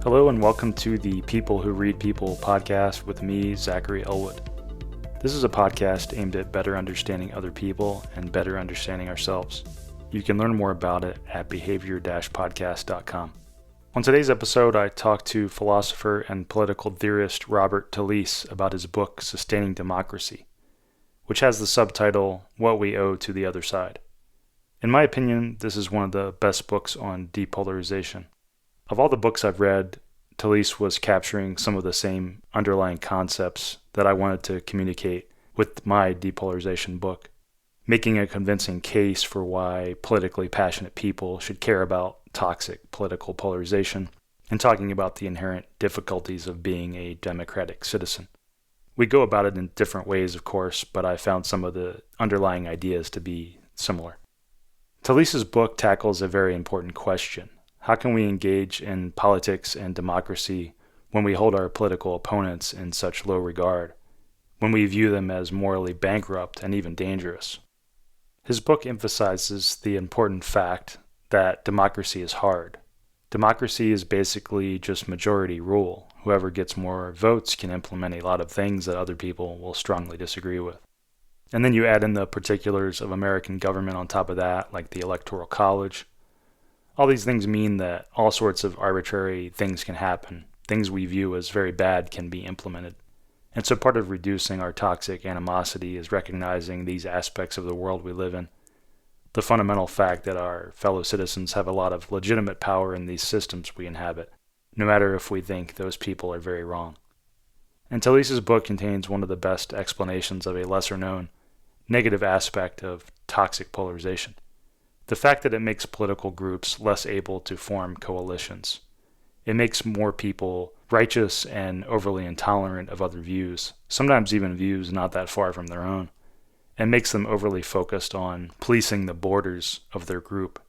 Hello and welcome to the People Who Read People podcast with me, Zachary Elwood. This is a podcast aimed at better understanding other people and better understanding ourselves. You can learn more about it at behavior-podcast.com. On today's episode, I talked to philosopher and political theorist Robert Talisse about his book, Sustaining Democracy, which has the subtitle, What We Owe to the Other Side. In my opinion, this is one of the best books on depolarization. Of all the books I've read, Talisse was capturing some of the same underlying concepts that I wanted to communicate with my depolarization book, making a convincing case for why politically passionate people should care about toxic political polarization, and talking about the inherent difficulties of being a democratic citizen. We go about it in different ways, of course, but I found some of the underlying ideas to be similar. Talisse's book tackles a very important question. How can we engage in politics and democracy when we hold our political opponents in such low regard, when we view them as morally bankrupt and even dangerous? His book emphasizes the important fact that democracy is hard. Democracy is basically just majority rule. Whoever gets more votes can implement a lot of things that other people will strongly disagree with. And then you add in the particulars of American government on top of that, like the Electoral College. All these things mean that all sorts of arbitrary things can happen. Things we view as very bad can be implemented. And so part of reducing our toxic animosity is recognizing these aspects of the world we live in. The fundamental fact that our fellow citizens have a lot of legitimate power in these systems we inhabit, no matter if we think those people are very wrong. And Talisse's book contains one of the best explanations of a lesser-known negative aspect of toxic polarization. The fact that it makes political groups less able to form coalitions. It makes more people righteous and overly intolerant of other views, sometimes even views not that far from their own, and makes them overly focused on policing the borders of their group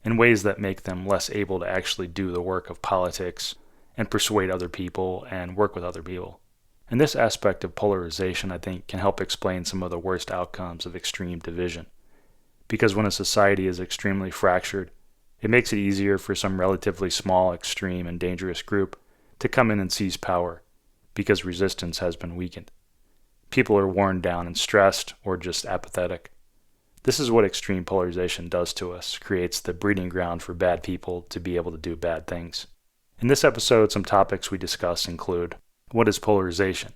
in ways that make them less able to actually do the work of politics and persuade other people and work with other people. And this aspect of polarization, I think, can help explain some of the worst outcomes of extreme division. Because when a society is extremely fractured, it makes it easier for some relatively small, extreme, and dangerous group to come in and seize power, because resistance has been weakened. People are worn down and stressed, or just apathetic. This is what extreme polarization does to us, creates the breeding ground for bad people to be able to do bad things. In this episode, some topics we discuss include: what is polarization?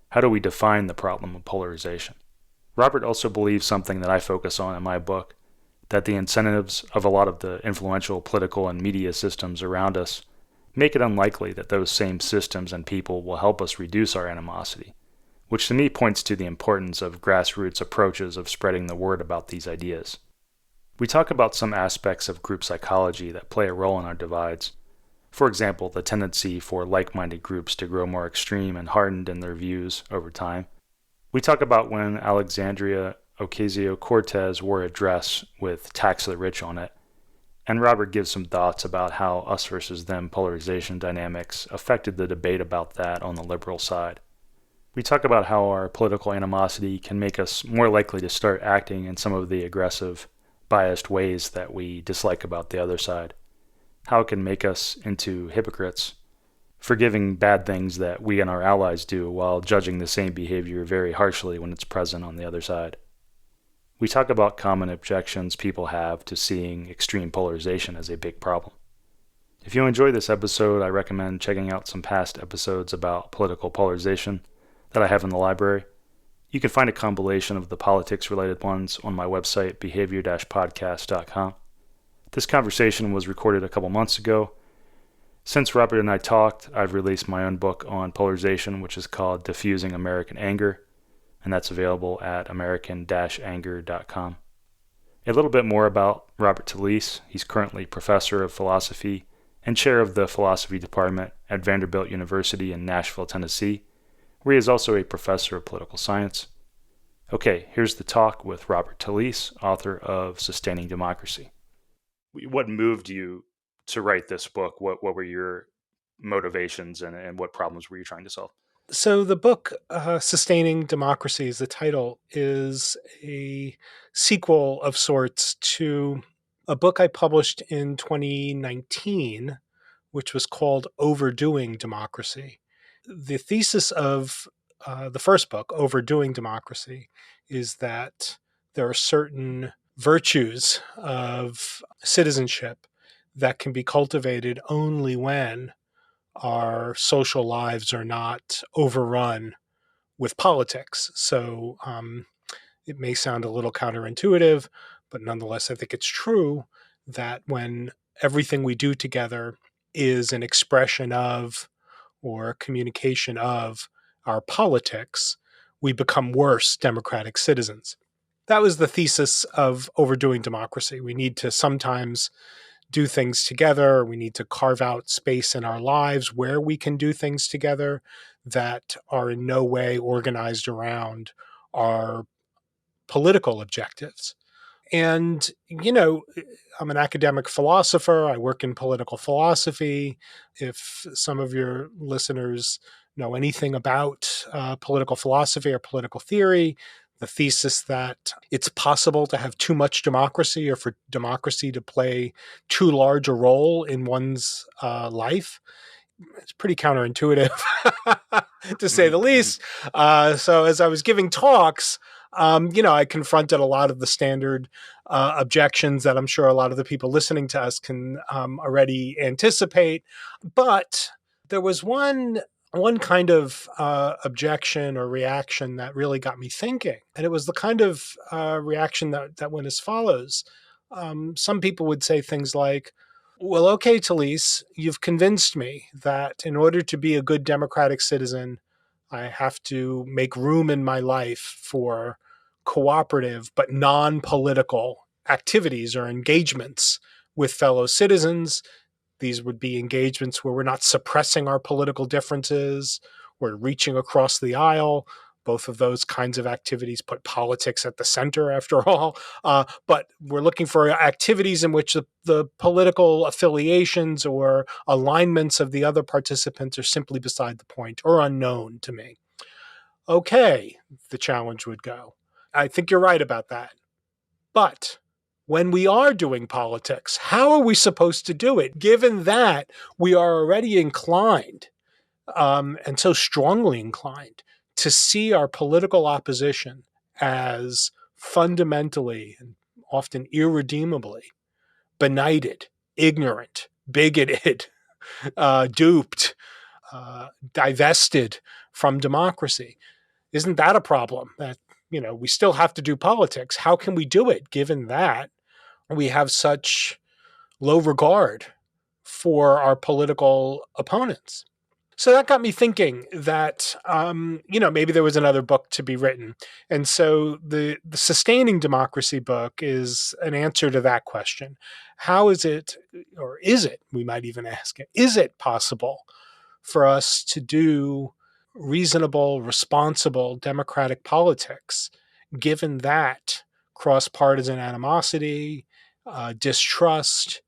How do we define the problem of polarization? Robert also believes something that I focus on in my book, that the incentives of a lot of the influential political and media systems around us make it unlikely that those same systems and people will help us reduce our animosity, which to me points to the importance of grassroots approaches of spreading the word about these ideas. We talk about some aspects of group psychology that play a role in our divides. For example, the tendency for like-minded groups to grow more extreme and hardened in their views over time. We talk about when Alexandria Ocasio-Cortez wore a dress with "Tax the Rich" on it, and Robert gives some thoughts about how us versus them polarization dynamics affected the debate about that on the liberal side. We talk about how our political animosity can make us more likely to start acting in some of the aggressive, biased ways that we dislike about the other side, how it can make us into hypocrites, forgiving bad things that we and our allies do while judging the same behavior very harshly when it's present on the other side. We talk about common objections people have to seeing extreme polarization as a big problem. If you enjoy this episode, I recommend checking out some past episodes about political polarization that I have in the library. You can find a compilation of the politics-related ones on my website, behavior-podcast.com. This conversation was recorded a couple months ago. Since Robert and I talked, I've released my own book on polarization, which is called Diffusing American Anger, and that's available at american-anger.com. A little bit more about Robert Talisse. He's currently professor of philosophy and chair of the philosophy department at Vanderbilt University in Nashville, Tennessee, where he is also a professor of political science. Okay, here's the talk with Robert Talisse, author of Sustaining Democracy. What moved you to write this book? What were your motivations and what problems were you trying to solve? So the book, Sustaining Democracy, is the title, is a sequel of sorts to a book I published in 2019 which was called Overdoing Democracy. The thesis of the first book, Overdoing Democracy, is that there are certain virtues of citizenship that can be cultivated only when our social lives are not overrun with politics. So it may sound a little counterintuitive, but nonetheless, I think it's true that when everything we do together is an expression of or communication of our politics, we become worse democratic citizens. That was the thesis of Overdoing Democracy. We need to sometimes do things together. We need to carve out space in our lives where we can do things together that are in no way organized around our political objectives. And, I'm an academic philosopher. I work in political philosophy. If some of your listeners know anything about political philosophy or political theory, the thesis that it's possible to have too much democracy or for democracy to play too large a role in one's life, it's pretty counterintuitive, to say the Mm-hmm. least. So as I was giving talks, I confronted a lot of the standard objections that I'm sure a lot of the people listening to us can already anticipate. But there was one kind of objection or reaction that really got me thinking, and it was the kind of reaction that went as follows. Some people would say things like, well, okay, Talisse, you've convinced me that in order to be a good democratic citizen, I have to make room in my life for cooperative but non political activities or engagements with fellow citizens. These would be engagements where we're not suppressing our political differences, we're reaching across the aisle. Both of those kinds of activities put politics at the center, after all. But we're looking for activities in which the political affiliations or alignments of the other participants are simply beside the point or unknown to me. Okay, the challenge would go. I think you're right about that. But when we are doing politics, how are we supposed to do it, given that we are already inclined, and so strongly inclined, to see our political opposition as fundamentally and often irredeemably benighted, ignorant, bigoted, duped, divested from democracy? Isn't that a problem? That we still have to do politics. How can we do it, given that we have such low regard for our political opponents? So that got me thinking that maybe there was another book to be written, and so the Sustaining Democracy book is an answer to that question. How is it, or is it? We might even ask it: is it possible for us to do reasonable, responsible democratic politics, given that cross-partisan animosity, distrust,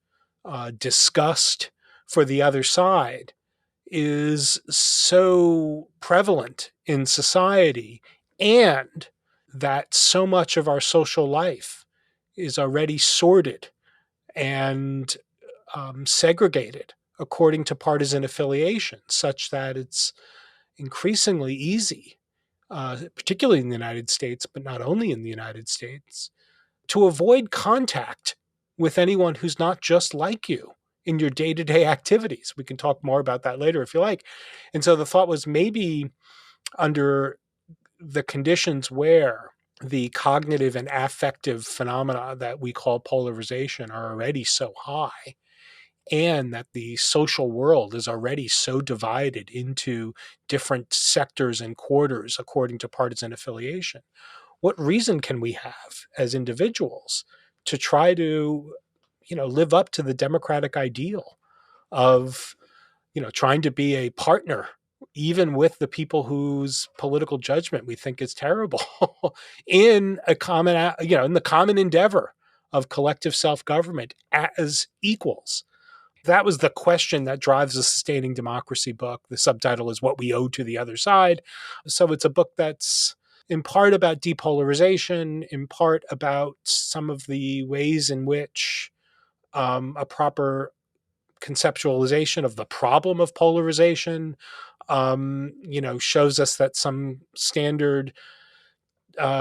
disgust for the other side is so prevalent in society, and that so much of our social life is already sorted and segregated according to partisan affiliation, such that it's increasingly easy, particularly in the United States, but not only in the United States, to avoid contact with anyone who's not just like you in your day-to-day activities. We can talk more about that later if you like. And so the thought was, maybe under the conditions where the cognitive and affective phenomena that we call polarization are already so high, and that the social world is already so divided into different sectors and quarters according to partisan affiliation, what reason can we have as individuals to try to live up to the democratic ideal of trying to be a partner even with the people whose political judgment we think is terrible in a common in the common endeavor of collective self-government as equals? That was the question that drives the Sustaining Democracy book. The subtitle is What We Owe to the Other Side. So it's a book that's in part about depolarization, in part about some of the ways in which a proper conceptualization of the problem of polarization, shows us that some standard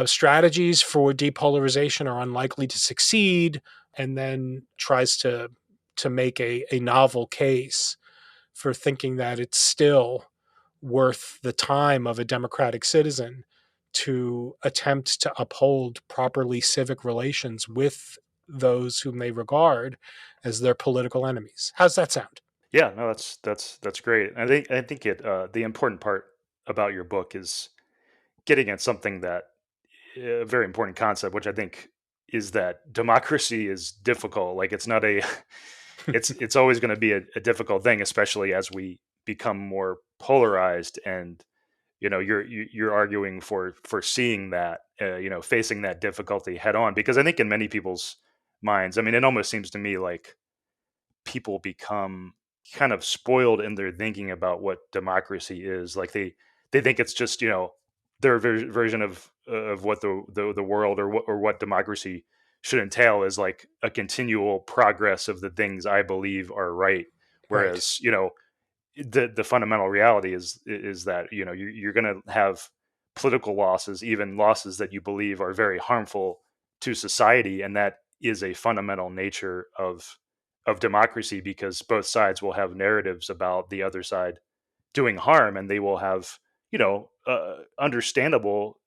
strategies for depolarization are unlikely to succeed, and then tries to make a novel case for thinking that it's still worth the time of a democratic citizen to attempt to uphold properly civic relations with those whom they regard as their political enemies. How's that sound? Yeah, no, that's great. I think it the important part about your book is getting at something that a very important concept, which I think is that democracy is difficult. Like it's not a it's always going to be a difficult thing, especially as we become more polarized. And you're arguing for seeing that facing that difficulty head on, because I think in many people's minds, I mean, it almost seems to me like people become kind of spoiled in their thinking about what democracy is. Like they think it's just their version of what the world or what democracy should entail is like a continual progress of the things I believe are right. Right. Whereas the fundamental reality is that you're going to have political losses, even losses that you believe are very harmful to society, and that is a fundamental nature of democracy, because both sides will have narratives about the other side doing harm, and they will have understandable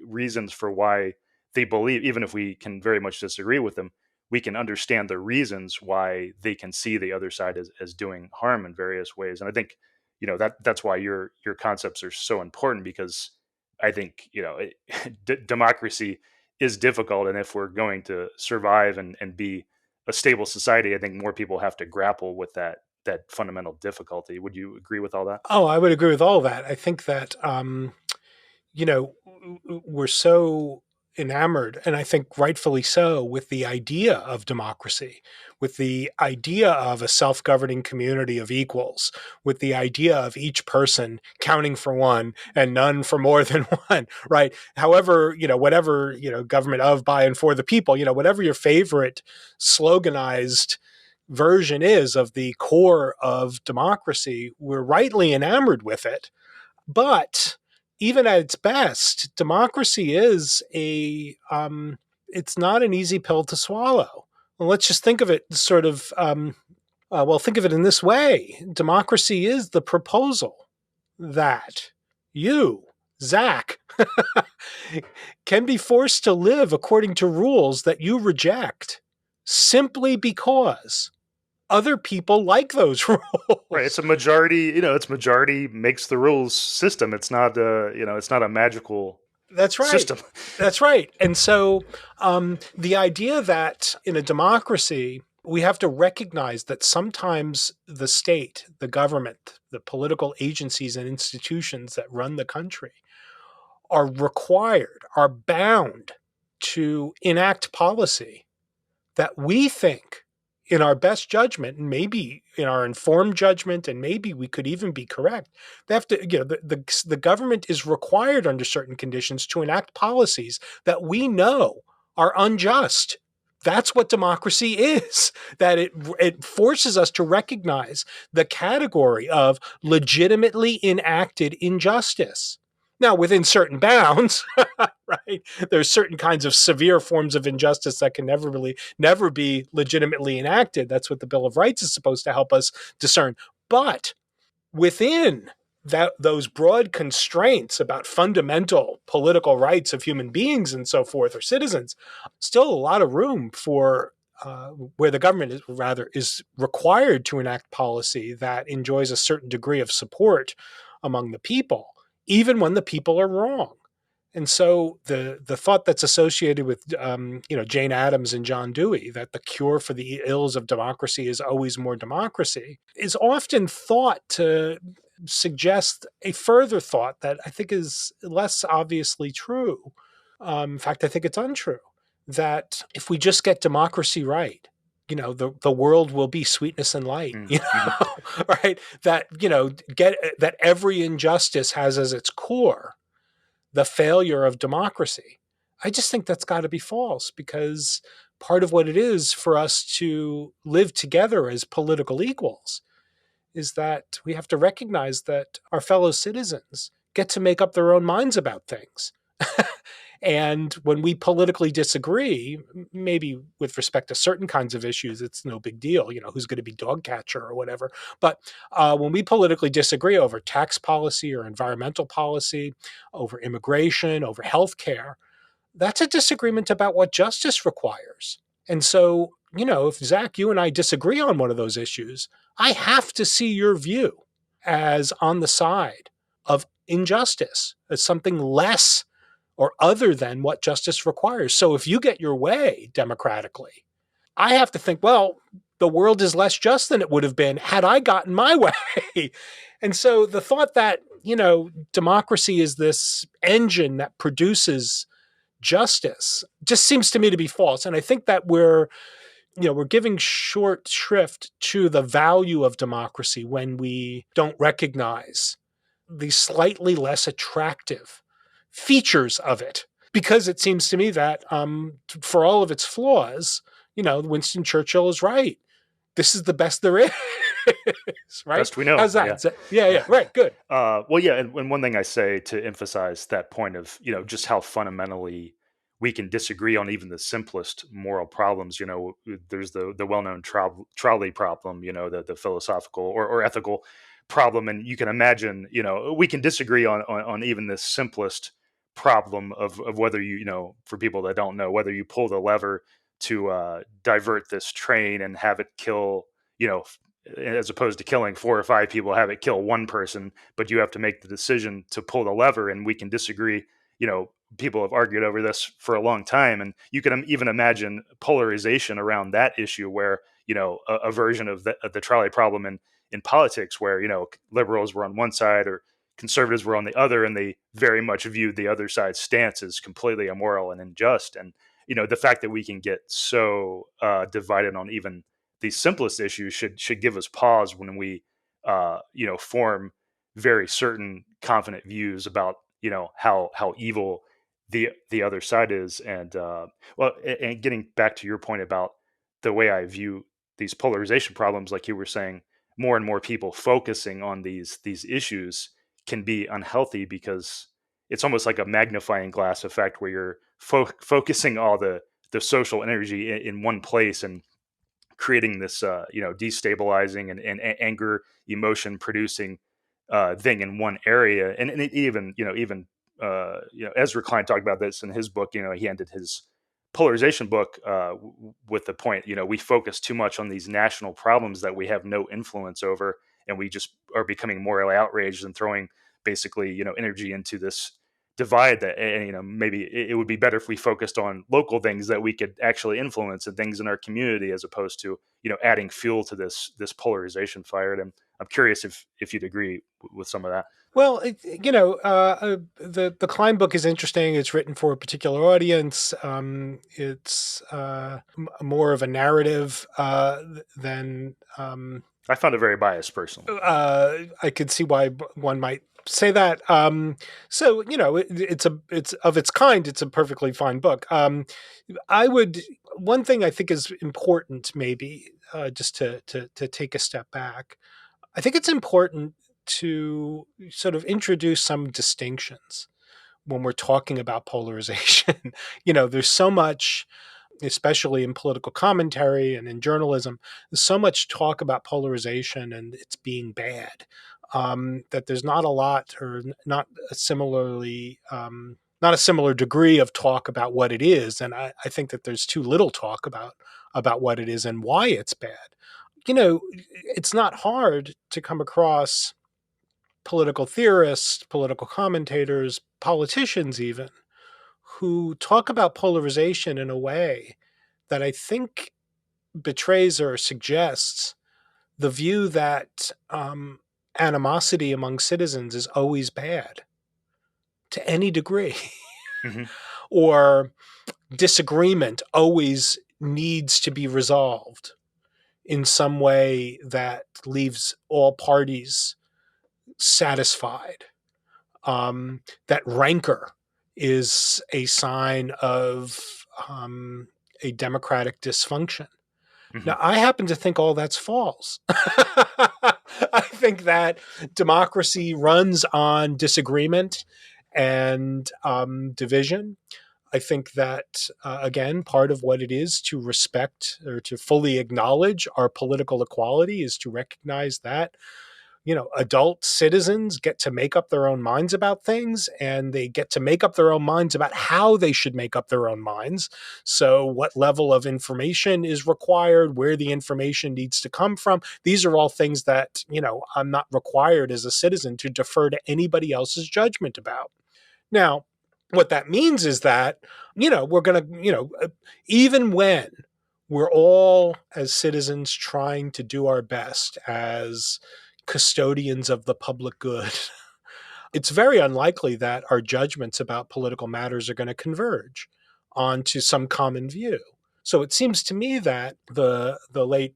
reasons for why they believe, even if we can very much disagree with them, we can understand the reasons why they can see the other side as doing harm in various ways. And I think that's why your concepts are so important, because I think democracy is difficult, and if we're going to survive and be a stable society, I think more people have to grapple with that fundamental difficulty. Would you agree with all that? Oh, I would agree with all of that. I think that we're so enamored, and I think rightfully so, with the idea of democracy, with the idea of a self-governing community of equals, with the idea of each person counting for one and none for more than one, right? However, whatever, government of, by, and for the people, whatever your favorite sloganized version is of the core of democracy, we're rightly enamored with it. But even at its best, democracy is it's not an easy pill to swallow. Well, let's just think of it sort of, think of it in this way. Democracy is the proposal that you, Zach, can be forced to live according to rules that you reject simply because other people like those Right. It's rules. a majority, it's majority makes the rules system. It's not it's not a magical That's right. system. That's right. And so the idea that in a democracy, we have to recognize that sometimes the state, the government, the political agencies and institutions that run the country are required, are bound to enact policy that we think, in our best judgment, and maybe in our informed judgment, and maybe we could even be correct, they have to, the government is required under certain conditions to enact policies that we know are unjust. That's what democracy is, that it forces us to recognize the category of legitimately enacted injustice. Now, within certain bounds, right? There's certain kinds of severe forms of injustice that can never be legitimately enacted. That's what the Bill of Rights is supposed to help us discern. But within those broad constraints about fundamental political rights of human beings and so forth, or citizens, still a lot of room for where the government is required to enact policy that enjoys a certain degree of support among the people, even when the people are wrong. And so the thought that's associated with Jane Addams and John Dewey, that the cure for the ills of democracy is always more democracy, is often thought to suggest a further thought that I think is less obviously true. In fact, I think it's untrue, that if we just get democracy right, the world will be sweetness and light, Mm-hmm. right? That, get that every injustice has as its core the failure of democracy. I just think that's got to be false, because part of what it is for us to live together as political equals is that we have to recognize that our fellow citizens get to make up their own minds about things. And when we politically disagree, maybe with respect to certain kinds of issues, it's no big deal, who's going to be dog catcher or whatever. But when we politically disagree over tax policy or environmental policy, over immigration, over healthcare, that's a disagreement about what justice requires. And so, if Zach, you and I disagree on one of those issues, I have to see your view as on the side of injustice, as something less or other than what justice requires. So if you get your way democratically, I have to think, well, the world is less just than it would have been had I gotten my way. And so the thought that, democracy is this engine that produces justice just seems to me to be false. And I think that we're giving short shrift to the value of democracy when we don't recognize the slightly less attractive features of it. Because it seems to me that for all of its flaws, Winston Churchill is right. This is the best there is, right? Best we know. How's that? Yeah. Right. Good. And one thing I say to emphasize that point of, just how fundamentally we can disagree on even the simplest moral problems. There's the well-known trolley problem, the philosophical or ethical problem. And you can imagine, we can disagree on even the simplest problem of whether for people that don't know, whether you pull the lever to divert this train and have it kill, as opposed to killing 4 or 5 people, have it kill one person, but you have to make the decision to pull the lever. And we can disagree. People have argued over this for a long time, and you can even imagine polarization around that issue where, a version of the trolley problem in politics where, liberals were on one side or conservatives were on the other, and they very much viewed the other side's stance as completely immoral and unjust. And, the fact that we can get so divided on even the simplest issues should give us pause when we, form very certain confident views about, how evil the other side is. And and getting back to your point about the way I view these polarization problems, like you were saying, more and more people focusing on these issues can be unhealthy because it's almost like a magnifying glass effect where you're focusing all the social energy in one place and creating this destabilizing and anger emotion producing thing in one area. And it even Ezra Klein talked about this in his book. He ended his polarization book with the point, we focus too much on these national problems that we have no influence over, and we just are becoming morally outraged and throwing basically energy into this divide that, and maybe it would be better if we focused on local things that we could actually influence and things in our community, as opposed to adding fuel to this polarization fire. And I'm curious if you'd agree with some of that. Well, the Klein book is interesting. It's written for a particular audience. It's more of a narrative than. I found it very biased personally. I could see why one might say that. So it's of its kind. It's a perfectly fine book. One thing I think is important, maybe just to take a step back. I think it's important to sort of introduce some distinctions when we're talking about polarization. There's so much, especially in political commentary and in journalism, there's so much talk about polarization and it's being bad, that there's not a lot, or not a similar degree of talk about what it is. And I think that there's too little talk about what it is and why it's bad. It's not hard to come across political theorists, political commentators, politicians even, who talk about polarization in a way that I think betrays or suggests the view that animosity among citizens is always bad to any degree, Mm-hmm. or disagreement always needs to be resolved in some way that leaves all parties satisfied. That rancor is a sign of a democratic dysfunction. Hmm. Now, I happen to think all that's false. I think that democracy runs on disagreement and division. I think that, again, part of what it is to respect or to fully acknowledge our political equality is to recognize that, adult citizens get to make up their own minds about things, and they get to make up their own minds about how they should make up their own minds. So, what level of information is required, where the information needs to come from. These are all things that, I'm not required as a citizen to defer to anybody else's judgment about. Now, what that means is that, we're going to, even when we're all as citizens trying to do our best as custodians of the public good, it's very unlikely that our judgments about political matters are going to converge onto some common view. So it seems to me that the late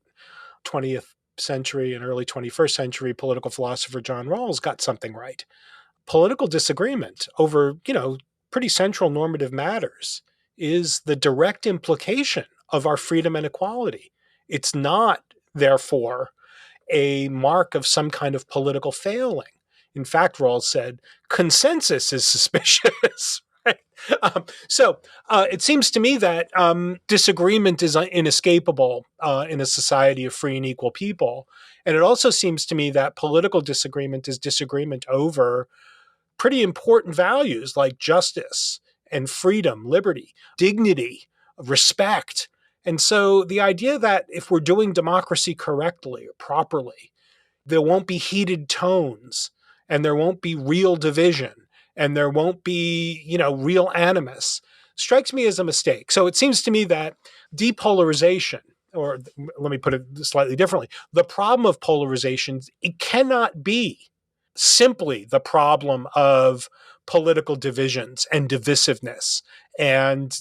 20th century and early 21st century political philosopher John Rawls got something right. Political disagreement over, pretty central normative matters is the direct implication of our freedom and equality. It's not, therefore, a mark of some kind of political failing. In fact, Rawls said, consensus is suspicious. Right? It seems to me that disagreement is inescapable in a society of free and equal people. And it also seems to me that political disagreement is disagreement over pretty important values like justice and freedom, liberty, dignity, respect. And so the idea that if we're doing democracy correctly or properly, there won't be heated tones and there won't be real division and there won't be, real animus strikes me as a mistake. So it seems to me that depolarization, or let me put it slightly differently, the problem of polarization, it cannot be simply the problem of political divisions and divisiveness and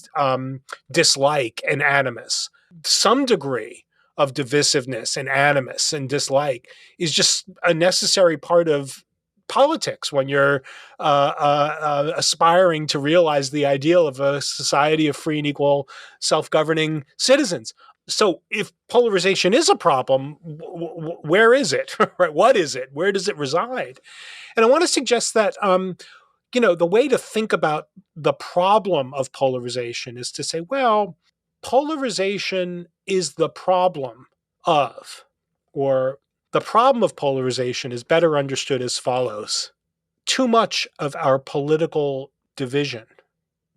dislike and animus. Some degree of divisiveness and animus and dislike is just a necessary part of politics when you're aspiring to realize the ideal of a society of free and equal self-governing citizens. So if polarization is a problem, where is it? Right? What is it? Where does it reside? And I want to suggest that, the way to think about the problem of polarization is to say, well, polarization is the problem of, or the problem of polarization is better understood as follows. Too much of our political division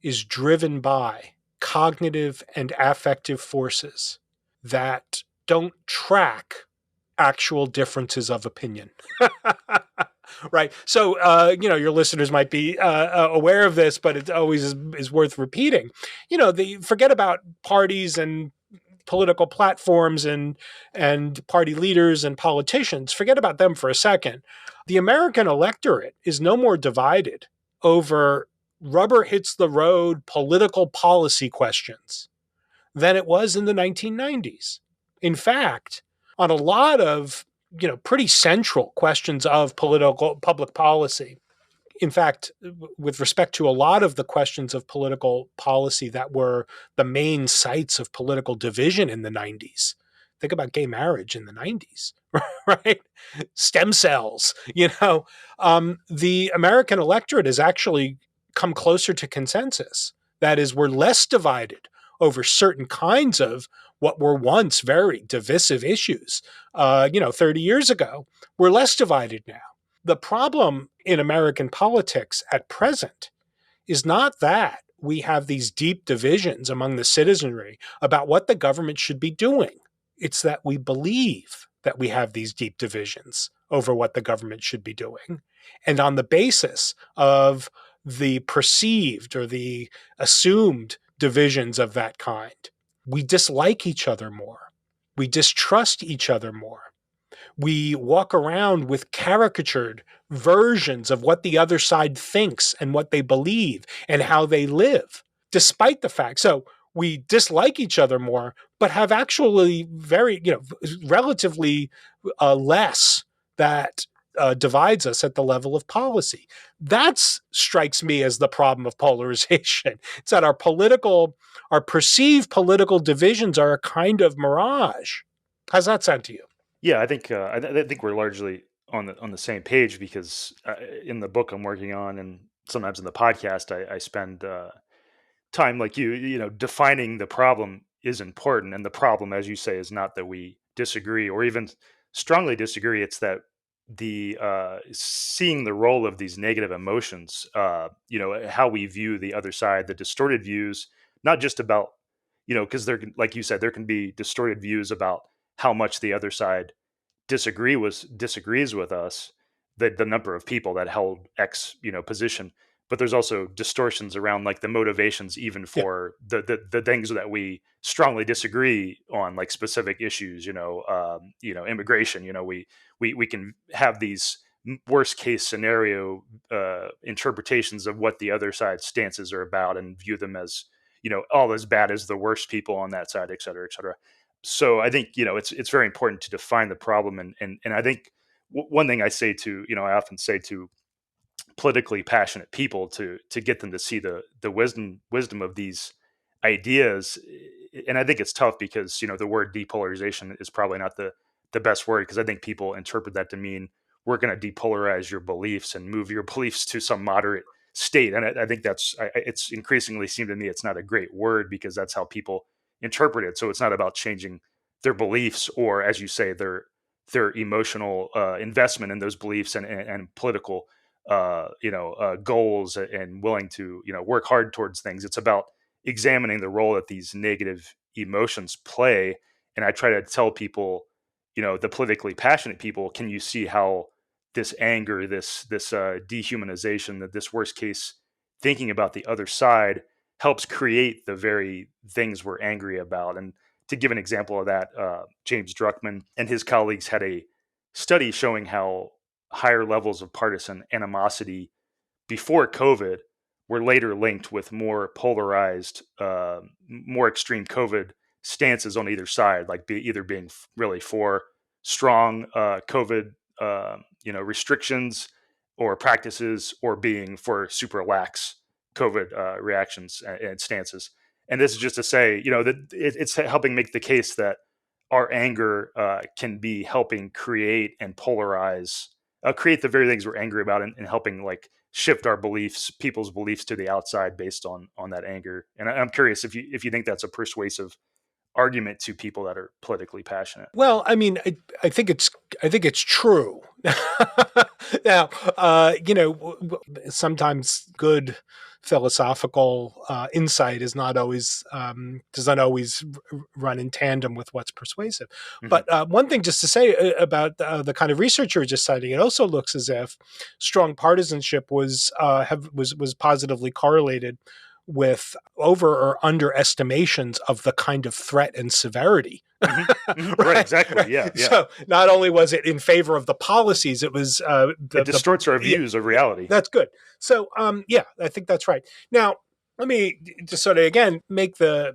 is driven by cognitive and affective forces that don't track actual differences of opinion. Right. So, your listeners might be aware of this, but it always is worth repeating. Forget about parties and political platforms and party leaders and politicians. Forget about them for a second. The American electorate is no more divided over rubber hits the road political policy questions than it was in the 1990s. In fact, on a lot of pretty central questions of political public policy. In fact, with respect to a lot of the questions of political policy that were the main sites of political division in the 90s. Think about gay marriage in the 90s, right? Stem cells, the American electorate has actually come closer to consensus. That is, we're less divided over certain kinds of what were once very divisive issues, 30 years ago. We're less divided now. The problem in American politics at present is not that we have these deep divisions among the citizenry about what the government should be doing. It's that we believe that we have these deep divisions over what the government should be doing. And on the basis of the perceived or the assumed divisions of that kind, we dislike each other more. We distrust each other more. We walk around with caricatured versions of what the other side thinks and what they believe and how they live, despite the fact. So we dislike each other more, but have actually very, relatively less that divides us at the level of policy. That strikes me as the problem of polarization. It's that our perceived political divisions are a kind of mirage. How's that sound to you? Yeah, I think we're largely on the same page because in the book I'm working on, and sometimes in the podcast, I spend time like you know, defining the problem is important, and the problem, as you say, is not that we disagree or even strongly disagree. It's that the seeing the role of these negative emotions, you know, how we view the other side, the distorted views, not just about, you know, because there, like you said, there can be distorted views about how much the other side disagrees with us, the number of people that held X, you know, position. But there's also distortions around like the motivations even Yeah. for the things that we strongly disagree on, like specific issues, you know, immigration. You know, we can have these worst case scenario interpretations of what the other side's stances are about and view them as, you know, all as bad as the worst people on that side, et cetera, et cetera. So I think, you know, it's very important to define the problem, and I think one thing I say to, you know, I often say to politically passionate people to get them to see the wisdom of these ideas. And I think it's tough because, you know, the word depolarization is probably not the best word, because I think people interpret that to mean we're going to depolarize your beliefs and move your beliefs to some moderate state. And I think it's increasingly seemed to me it's not a great word, because that's how people interpret it. So it's not about changing their beliefs, or, as you say, their emotional investment in those beliefs and political goals, and willing to, you know, work hard towards things. It's about examining the role that these negative emotions play. And I try to tell people, you know, the politically passionate people, can you see how this anger, this dehumanization, that this worst case thinking about the other side helps create the very things we're angry about? And to give an example of that, James Druckmann and his colleagues had a study showing how higher levels of partisan animosity before COVID were later linked with more polarized, more extreme COVID stances on either side, like either being really for strong COVID, restrictions or practices, or being for super lax COVID reactions and stances. And this is just to say, you know, that it's helping make the case that our anger can be helping create and polarize, create the very things we're angry about, and helping like shift our beliefs, people's beliefs, to the outside based on that anger. And I'm curious if you think that's a persuasive argument to people that are politically passionate. Well, I mean, I think it's true. Now, sometimes good philosophical insight is not always does not always run in tandem with what's persuasive. Mm-hmm. But one thing just to say about the kind of research you were just citing, it also looks as if strong partisanship was positively correlated with over or underestimations of the kind of threat and severity. Mm-hmm. Mm-hmm. Right, exactly. Yeah, yeah. So not only was it in favor of the policies, it was it distorts our views of reality. That's good. So I think that's right. Now, let me just sort of again make a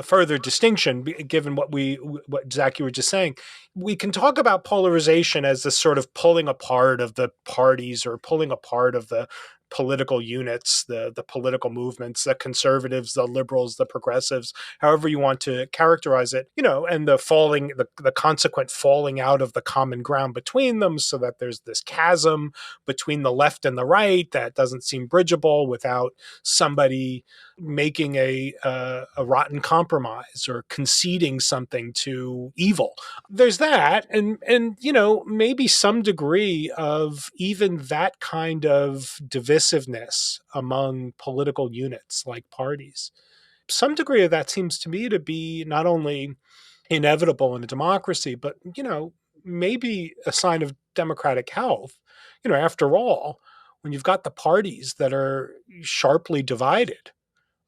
further distinction, given what Zach, you were just saying. We can talk about polarization as the sort of pulling apart of the parties, or pulling apart of the political units, the political movements, the conservatives, the liberals, the progressives, however you want to characterize it, you know, and the consequent falling out of the common ground between them, so that there's this chasm between the left and the right that doesn't seem bridgeable without somebody making a rotten compromise or conceding something to evil. There's that, and you know, maybe some degree of even that kind of divisiveness among political units like parties. Some degree of that seems to me to be not only inevitable in a democracy, but, you know, maybe a sign of democratic health. You know, after all, when you've got the parties that are sharply divided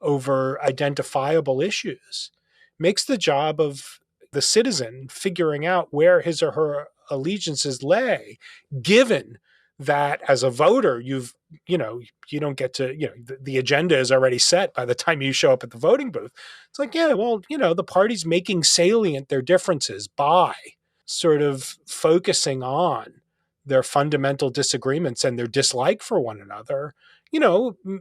over identifiable issues, makes the job of the citizen figuring out where his or her allegiances lay, given that as a voter, you don't get to, the agenda is already set by the time you show up at the voting booth. It's like, yeah, well, you know, the party's making salient their differences by sort of focusing on their fundamental disagreements and their dislike for one another,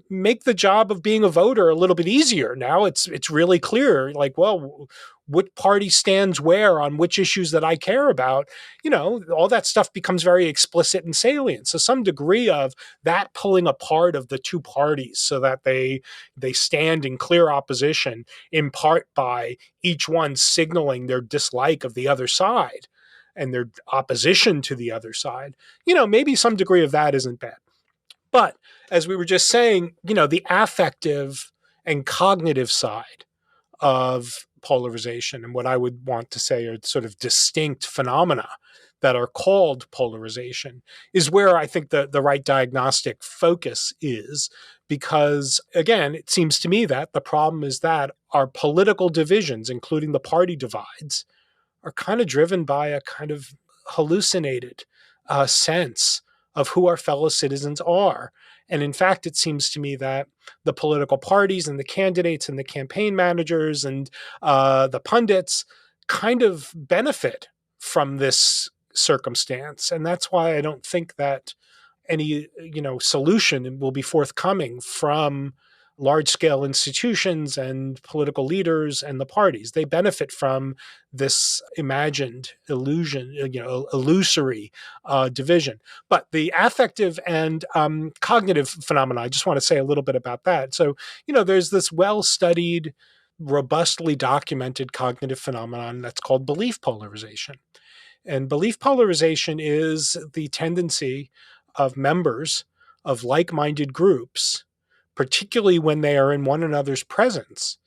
make the job of being a voter a little bit easier. Now it's really clear, like, well, what party stands where on which issues that I care about. All that stuff becomes very explicit and salient. So some degree of that pulling apart of the two parties so that they stand in clear opposition, in part by each one signaling their dislike of the other side and their opposition to the other side, maybe some degree of that isn't bad. But as we were just saying, the affective and cognitive side of polarization, and what I would want to say are sort of distinct phenomena that are called polarization, is where I think the right diagnostic focus is. Because, again, it seems to me that the problem is that our political divisions, including the party divides, are kind of driven by a kind of hallucinated sense of who our fellow citizens are. And in fact, it seems to me that the political parties and the candidates and the campaign managers and the pundits kind of benefit from this circumstance. And that's why I don't think that any solution will be forthcoming from large-scale institutions and political leaders and the parties. They benefit from this imagined illusion, illusory division. But the affective and cognitive phenomena, I just want to say a little bit about that. So, there's this well-studied, robustly documented cognitive phenomenon that's called belief polarization. And belief polarization is the tendency of members of like-minded groups, particularly when they are in one another's presence,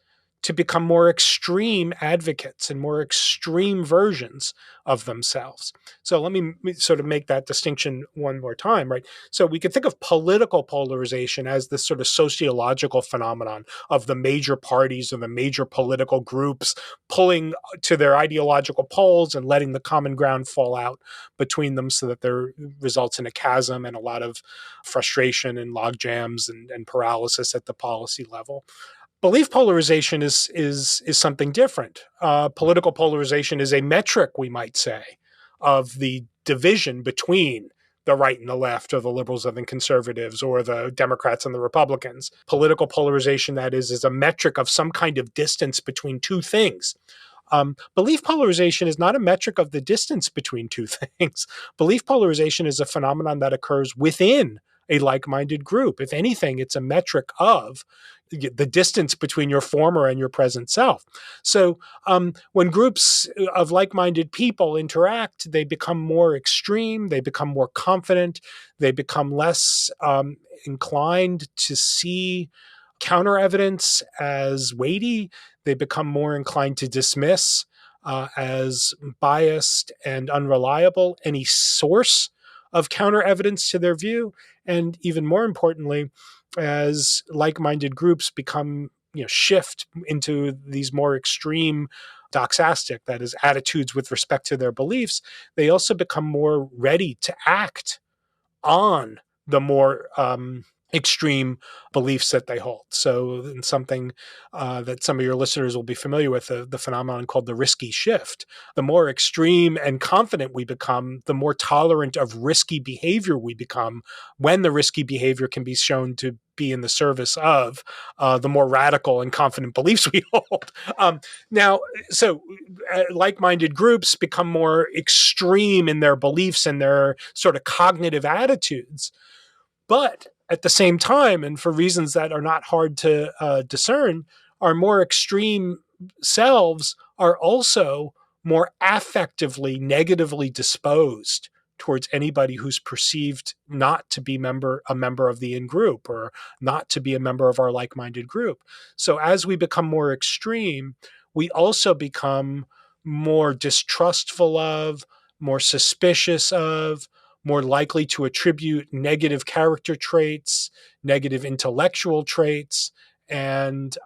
to become more extreme advocates and more extreme versions of themselves. So let me sort of make that distinction one more time, right? So we could think of political polarization as this sort of sociological phenomenon of the major parties or the major political groups pulling to their ideological poles and letting the common ground fall out between them so that there results in a chasm and a lot of frustration and log jams and paralysis at the policy level. Belief polarization is something different. Political polarization is a metric, we might say, of the division between the right and the left, or the liberals and the conservatives, or the Democrats and the Republicans. Political polarization, that is a metric of some kind of distance between two things. Belief polarization is not a metric of the distance between two things. Belief polarization is a phenomenon that occurs within a like-minded group. If anything, it's a metric of the distance between your former and your present self. So when groups of like-minded people interact, they become more extreme, they become more confident, they become less inclined to see counter evidence as weighty, they become more inclined to dismiss as biased and unreliable any source of counter evidence to their view. And even more importantly, as like-minded groups become, shift into these more extreme doxastic, that is, attitudes with respect to their beliefs, they also become more ready to act on the more extreme beliefs that they hold. So in something that some of your listeners will be familiar with, the phenomenon called the risky shift. The more extreme and confident we become, the more tolerant of risky behavior we become, when the risky behavior can be shown to be in the service of the more radical and confident beliefs we hold. So like-minded groups become more extreme in their beliefs and their sort of cognitive attitudes. But at the same time, and for reasons that are not hard to discern, our more extreme selves are also more affectively negatively disposed towards anybody who's perceived not to be a member of the in-group, or not to be a member of our like-minded group. So as we become more extreme, we also become more distrustful of, more suspicious of, more likely to attribute negative character traits, negative intellectual traits, and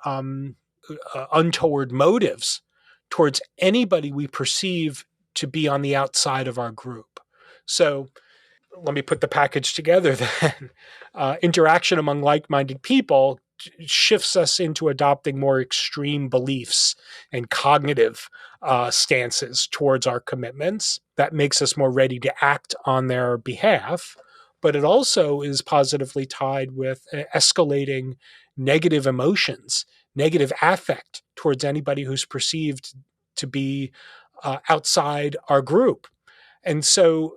untoward motives towards anybody we perceive to be on the outside of our group. So let me put the package together then. Interaction among like-minded people shifts us into adopting more extreme beliefs and cognitive stances towards our commitments. That makes us more ready to act on their behalf. But it also is positively tied with escalating negative emotions, negative affect towards anybody who's perceived to be outside our group. And so,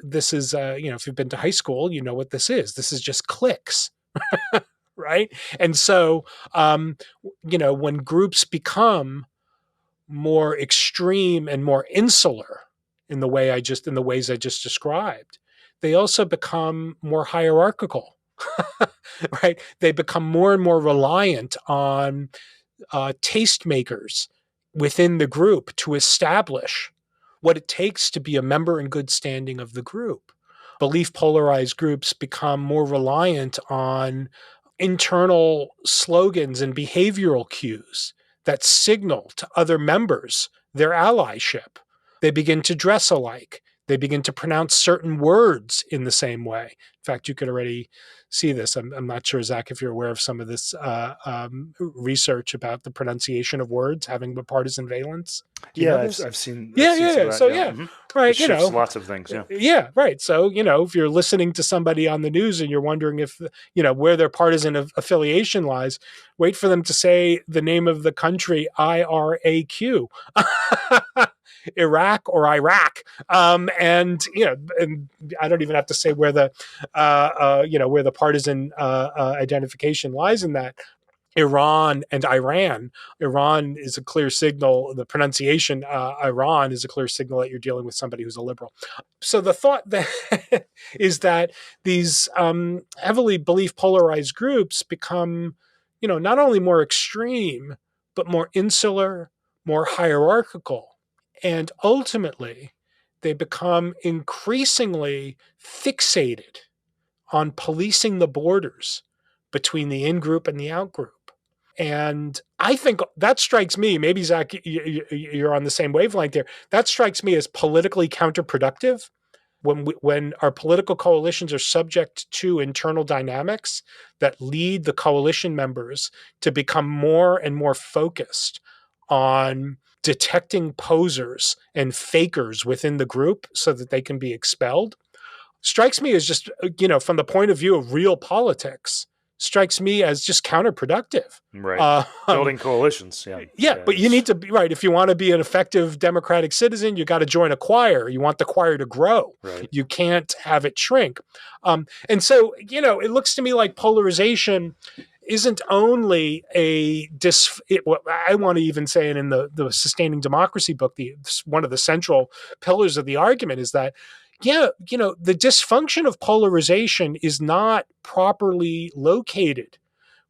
this is, if you've been to high school, you know what this is. This is just cliques, right? And so, when groups become more extreme and more insular in the ways I just described, they also become more hierarchical, right? They become more and more reliant on tastemakers within the group to establish what it takes to be a member in good standing of the group. Belief polarized groups become more reliant on internal slogans and behavioral cues that signal to other members their allyship. They begin to dress alike. They begin to pronounce certain words in the same way. In fact, you could already see this. I'm not sure, Zach, if you're aware of some of this research about the pronunciation of words having a partisan valence. Do you know this? I've seen. Yeah, I've seen yeah. that, So yeah, right. It shifts lots of things. Yeah, yeah, right. So if you're listening to somebody on the news and you're wondering if where their partisan affiliation lies, wait for them to say the name of the country, IRAQ. Iraq or Iraq, and I don't even have to say where the where the partisan identification lies in that. Iran and Iran. Iran is a clear signal. The pronunciation Iran is a clear signal that you're dealing with somebody who's a liberal. So the thought that is that these heavily belief polarized groups become, not only more extreme but more insular, more hierarchical. And ultimately, they become increasingly fixated on policing the borders between the in-group and the out-group. And I think that strikes me, maybe, Zach, you're on the same wavelength there, that strikes me as politically counterproductive. When our political coalitions are subject to internal dynamics that lead the coalition members to become more and more focused on detecting posers and fakers within the group so that they can be expelled, strikes me as just, from the point of view of real politics, strikes me as just counterproductive. Right. Building coalitions. Yeah. Yeah, but you need to be right. If you want to be an effective democratic citizen, you got to join a choir. You want the choir to grow. Right. You can't have it shrink. And so, it looks to me like polarization isn't only what I want to even say, and in the Sustaining Democracy book, one of the central pillars of the argument is that, the dysfunction of polarization is not properly located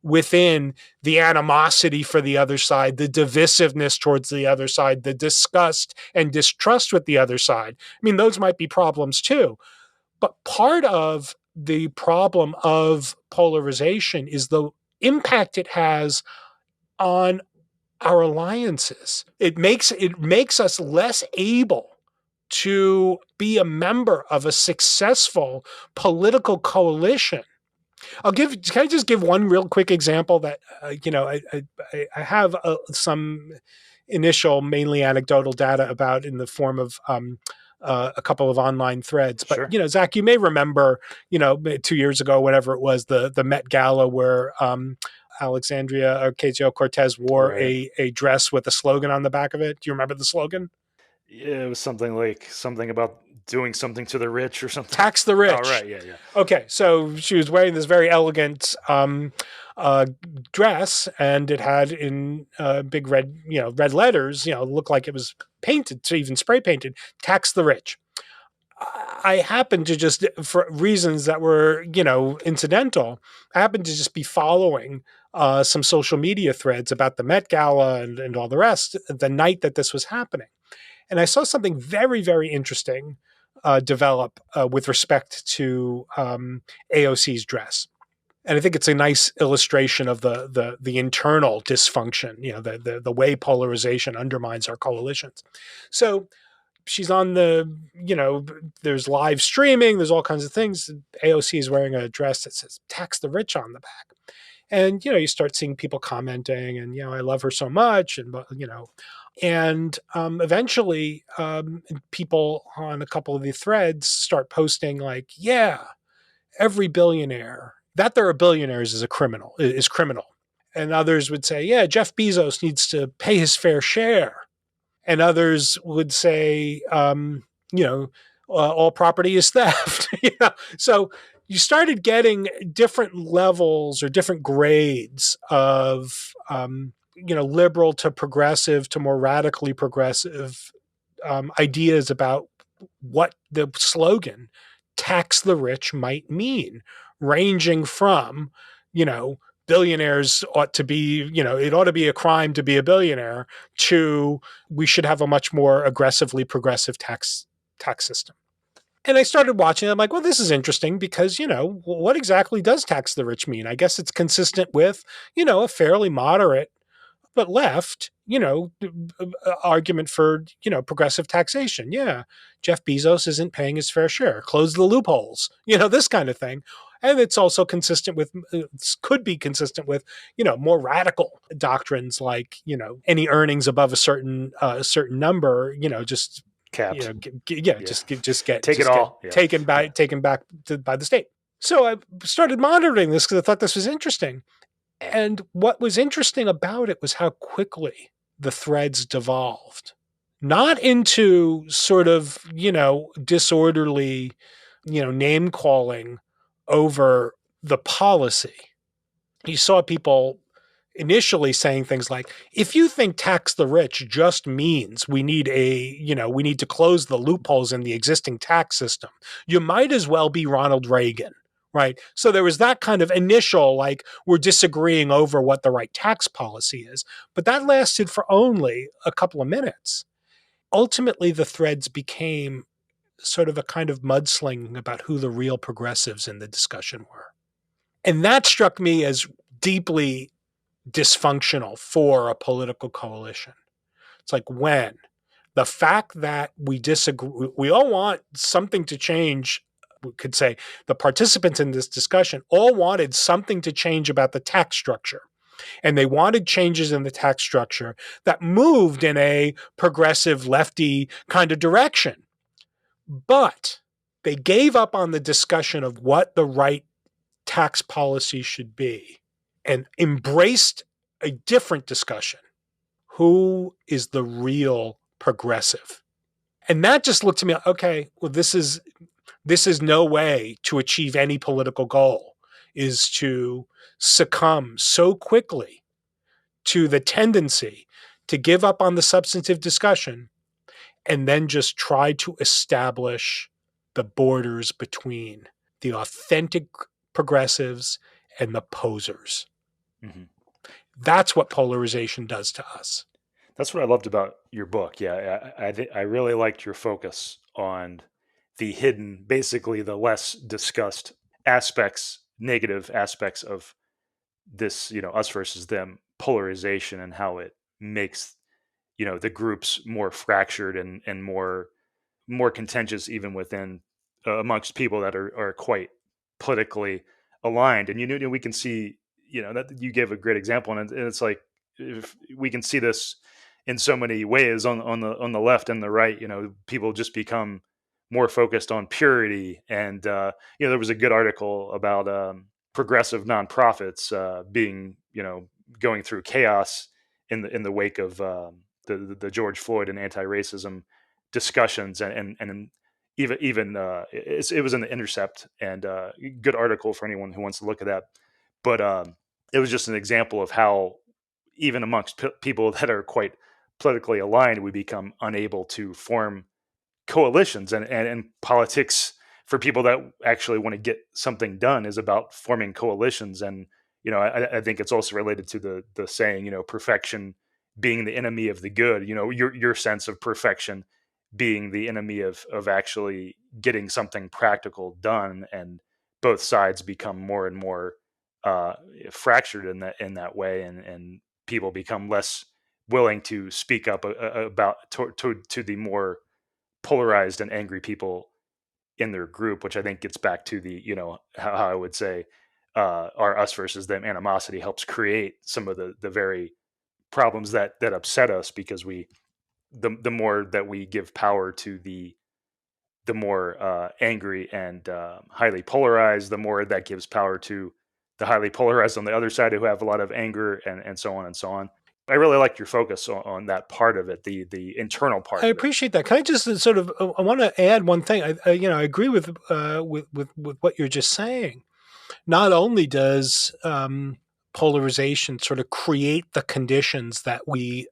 within the animosity for the other side, the divisiveness towards the other side, the disgust and distrust with the other side. I mean, those might be problems too. But part of the problem of polarization is the impact it has on our alliances. It makes us less able to be a member of a successful political coalition. Can I just give one real quick example that, I have some initial, mainly anecdotal data about in the form of a couple of online threads. But, Sure. Zach, you may remember, 2 years ago, whatever it was, the Met Gala where Alexandria Ocasio-Cortez wore a dress with a slogan on the back of it. Do you remember the slogan? Yeah, it was something about doing something to the rich or something. Tax the rich. Oh, right. Yeah. Okay, so she was wearing this very elegant dress, and it had in big red letters, looked like it was painted, to even spray painted, tax the rich. I happened to just, for reasons that were, incidental, I happened to just be following some social media threads about the Met Gala and all the rest the night that this was happening. And I saw something very, very interesting develop with respect to AOC's dress. And I think it's a nice illustration of the internal dysfunction, the way polarization undermines our coalitions. So she's on there's live streaming, there's all kinds of things. AOC is wearing a dress that says tax the rich on the back. And, you start seeing people commenting and, I love her so much. And eventually people on a couple of the threads start posting like, yeah, every billionaire that there are billionaires is criminal. And others would say, yeah, Jeff Bezos needs to pay his fair share. And others would say, all property is theft. So you started getting different levels or different grades of, liberal to progressive to more radically progressive ideas about what the slogan tax the rich might mean, ranging from, you know, billionaires ought to be, it ought to be a crime to be a billionaire, to we should have a much more aggressively progressive tax system. And I started watching. I'm like, well, this is interesting because, what exactly does tax the rich mean? I guess it's consistent with, a fairly moderate but left, argument for, progressive taxation. Yeah, Jeff Bezos isn't paying his fair share. Close the loopholes, this kind of thing. And it's also consistent with, could be consistent with, more radical doctrines like, any earnings above a certain number, just Capped. yeah, Yeah. just get Take it all. Yeah. taken back by the state. So I started monitoring this because I thought this was interesting. And what was interesting about it was how quickly the threads devolved, not into sort of, disorderly, name calling over the policy. You saw people initially saying things like, if you think tax the rich just means we need to close the loopholes in the existing tax system, you might as well be Ronald Reagan. Right. So there was that kind of initial, like, we're disagreeing over what the right tax policy is. But that lasted for only a couple of minutes. Ultimately, the threads became sort of a kind of mudslinging about who the real progressives in the discussion were. And that struck me as deeply dysfunctional for a political coalition. It's like, when the fact that we disagree, we all want something to change. We could say the participants in this discussion all wanted something to change about the tax structure. And they wanted changes in the tax structure that moved in a progressive lefty kind of direction. But they gave up on the discussion of what the right tax policy should be and embraced a different discussion. Who is the real progressive? And that just looked to me, okay, well, this is no way to achieve any political goal, is to succumb so quickly to the tendency to give up on the substantive discussion and then just try to establish the borders between the authentic progressives and the posers. Mm-hmm. That's what polarization does to us. That's what I loved about your book. Yeah, I really liked your focus on the hidden, basically the less discussed aspects, negative aspects of this, us versus them polarization, and how it makes, the groups more fractured and more contentious, even within amongst people that are quite politically aligned. And we can see, that you gave a great example, and it's like, if we can see this in so many ways on the left and the right. People just become more focused on purity, and there was a good article about progressive nonprofits being, going through chaos in the wake of the George Floyd and anti-racism discussions, and even it was in the Intercept, and good article for anyone who wants to look at that. But it was just an example of how even amongst people that are quite politically aligned, we become unable to form coalitions, and politics for people that actually want to get something done is about forming coalitions. And I think it's also related to the saying, perfection being the enemy of the good. Your sense of perfection being the enemy of actually getting something practical done, and both sides become more and more fractured in that way, and people become less willing to speak up about to the more polarized and angry people in their group, which I think gets back to the, how I would say, our us versus them animosity helps create some of the very problems that upset us, because the more that we give power to the more angry and highly polarized, the more that gives power to the highly polarized on the other side who have a lot of anger, and so on and so on. I really like your focus on that part of it, the internal I part of it. appreciate that. Can I just sort of? I want to add one thing. I agree with what you're just saying. Not only does polarization sort of create the conditions that we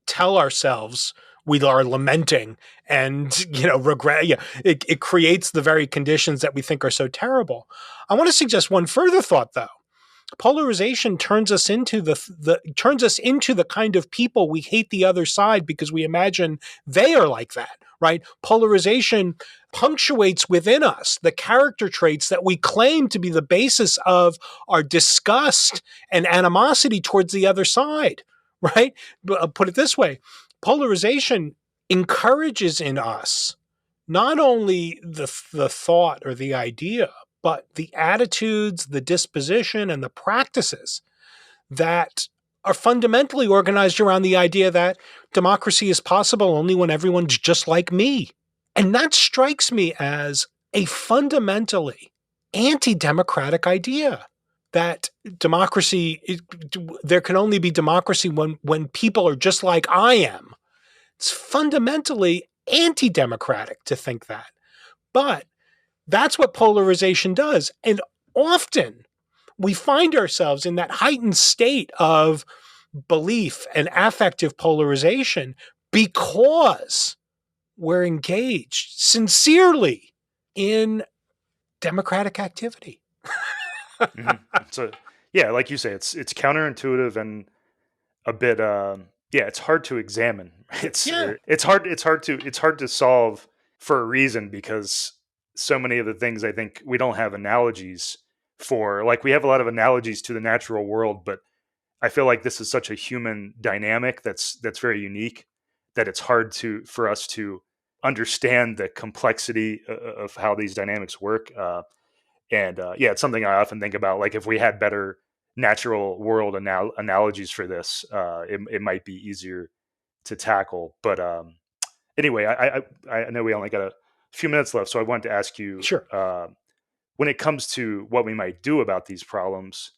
tell ourselves we are lamenting and regret. Yeah, it creates the very conditions that we think are so terrible. I want to suggest one further thought, though. Polarization turns us into the kind of people we hate the other side because we imagine they are like that, right? Polarization punctuates within us the character traits that we claim to be the basis of our disgust and animosity towards the other side, right? Put it this way, polarization encourages in us not only the thought or the idea, but the attitudes, the disposition, and the practices that are fundamentally organized around the idea that democracy is possible only when everyone's just like me. And that strikes me as a fundamentally anti-democratic idea, that there can only be democracy when people are just like I am. It's fundamentally anti-democratic to think that. But that's what polarization does. And often we find ourselves in that heightened state of belief and affective polarization because we're engaged sincerely in democratic activity. Mm-hmm. So yeah, like you say, it's counterintuitive and a bit yeah, it's hard to examine. Yeah. It's hard to solve for a reason, because so many of the things I think we don't have analogies for. Like, we have a lot of analogies to the natural world, but I feel like this is such a human dynamic that's very unique, that it's hard to for us to understand the complexity of how these dynamics work. And yeah, it's something I often think about. Like, if we had better natural world analogies for this, it might be easier to tackle. But anyway, I know we only got a few minutes left, so I wanted to ask you, Sure. when it comes to what we might do about these problems.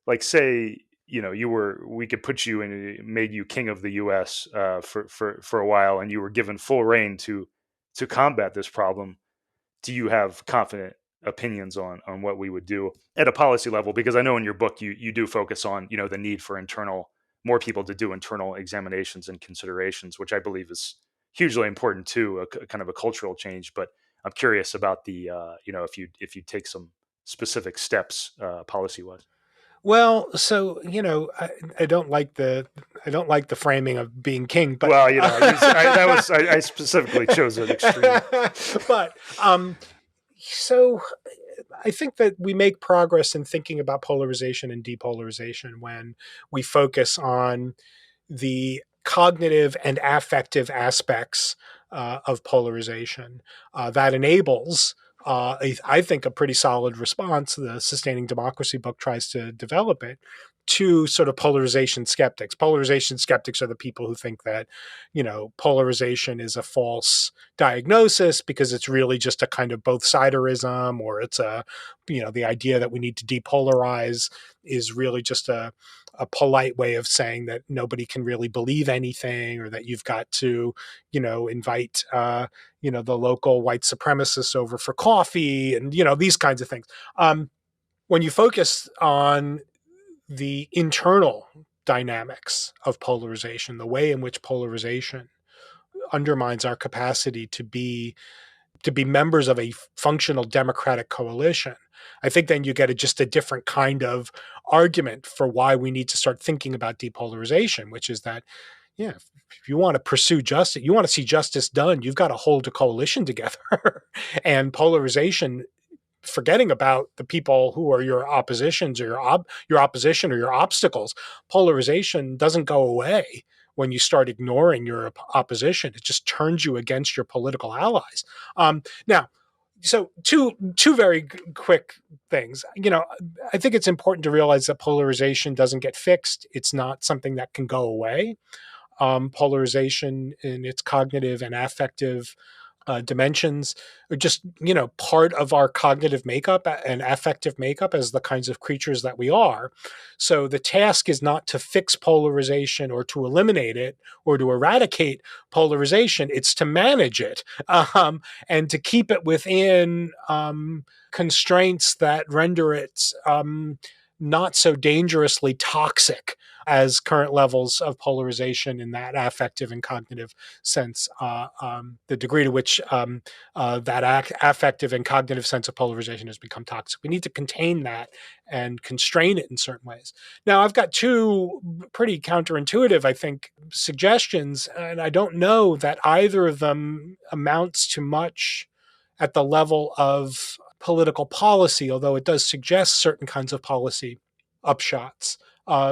Like, say, we could put you in, made you king of the U.S. For a while, and you were given full reign to combat this problem. Do you have confident opinions on what we would do at a policy level? Because I know in your book you do focus on the need for more people to do internal examinations and considerations, which I believe is hugely important too, a kind of a cultural change. But I'm curious about the if you take some specific steps policy wise. Well, so I don't like the framing of being king, but Well, I specifically chose an extreme. but so I think that we make progress in thinking about polarization and depolarization when we focus on the cognitive and affective aspects of polarization that enables, I think, a pretty solid response. The Sustaining Democracy book tries to develop it to sort of polarization skeptics. Polarization skeptics are the people who think that, polarization is a false diagnosis because it's really just a kind of both siderism, or it's the idea that we need to depolarize is really just a polite way of saying that nobody can really believe anything, or that you've got to, invite, the local white supremacists over for coffee, and, these kinds of things. When you focus on the internal dynamics of polarization, the way in which polarization undermines our capacity to be members of a functional democratic coalition, I think then you get just a different kind of argument for why we need to start thinking about depolarization, which is that, yeah, if you want to pursue justice, you want to see justice done, you've got to hold a coalition together. And polarization, forgetting about the people who are your oppositions or your opposition or your obstacles, polarization doesn't go away when you start ignoring your opposition. It just turns you against your political allies. Now, So two very quick things. I think it's important to realize that polarization doesn't get fixed. It's not something that can go away. Polarization in its cognitive and affective dimensions are just part of our cognitive makeup and affective makeup as the kinds of creatures that we are. So the task is not to fix polarization or to eliminate it or to eradicate polarization. It's to manage it, and to keep it within constraints that render it not so dangerously toxic as current levels of polarization in that affective and cognitive sense. The degree to which that affective and cognitive sense of polarization has become toxic. We need to contain that and constrain it in certain ways. Now, I've got two pretty counterintuitive, I think, suggestions, and I don't know that either of them amounts to much at the level of political policy, although it does suggest certain kinds of policy upshots.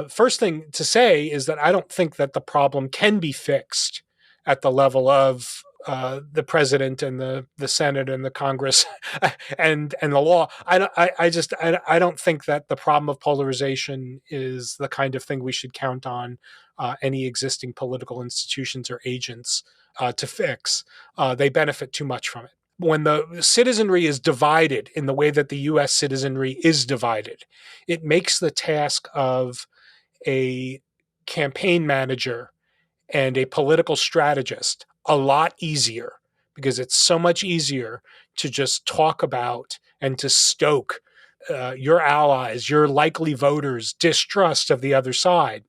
First thing to say is that I don't think that the problem can be fixed at the level of the president and the Senate and the Congress and the law. I don't think that the problem of polarization is the kind of thing we should count on any existing political institutions or agents to fix. They benefit too much from it. When the citizenry is divided in the way that the US citizenry is divided, it makes the task of a campaign manager and a political strategist a lot easier, because it's so much easier to just talk about and to stoke your allies, your likely voters' distrust of the other side.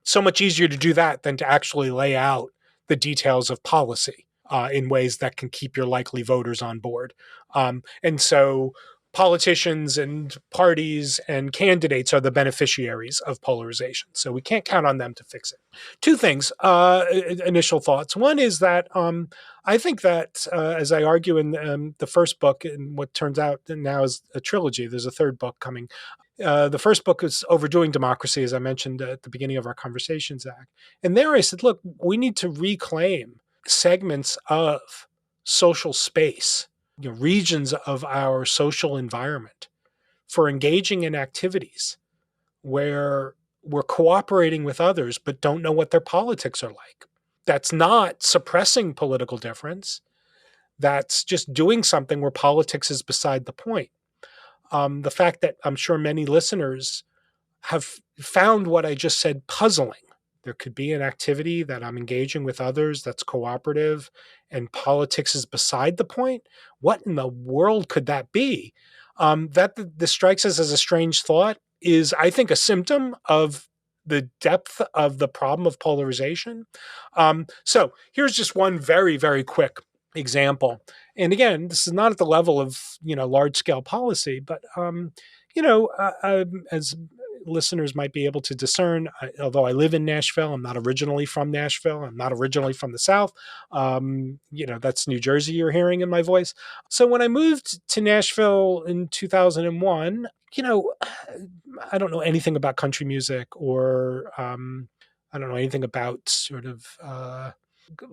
So much easier to do that than to actually lay out the details of policy in ways that can keep your likely voters on board. And so politicians and parties and candidates are the beneficiaries of polarization. So we can't count on them to fix it. Two things, initial thoughts. One is that I think that, as I argue in the first book, in what turns out now is a trilogy, there's a third book coming. The first book is Overdoing Democracy, as I mentioned at the beginning of our conversation, Zach. And there I said, look, we need to reclaim segments of social space, regions of our social environment for engaging in activities where we're cooperating with others but don't know what their politics are like. That's not suppressing political difference. That's just doing something where politics is beside the point. The fact that I'm sure many listeners have found what I just said puzzling. There could be an activity that I'm engaging with others that's cooperative and politics is beside the point. What in the world could that be? That this strikes us as a strange thought is, I think, a symptom of the depth of the problem of polarization. So here's just one very, very quick example. And again, this is not at the level of large scale policy, but as listeners might be able to discern, although I live in Nashville, I'm not originally from Nashville. I'm not originally from the South. That's New Jersey you're hearing in my voice. So when I moved to Nashville in 2001, I don't know anything about country music or I don't know anything about sort of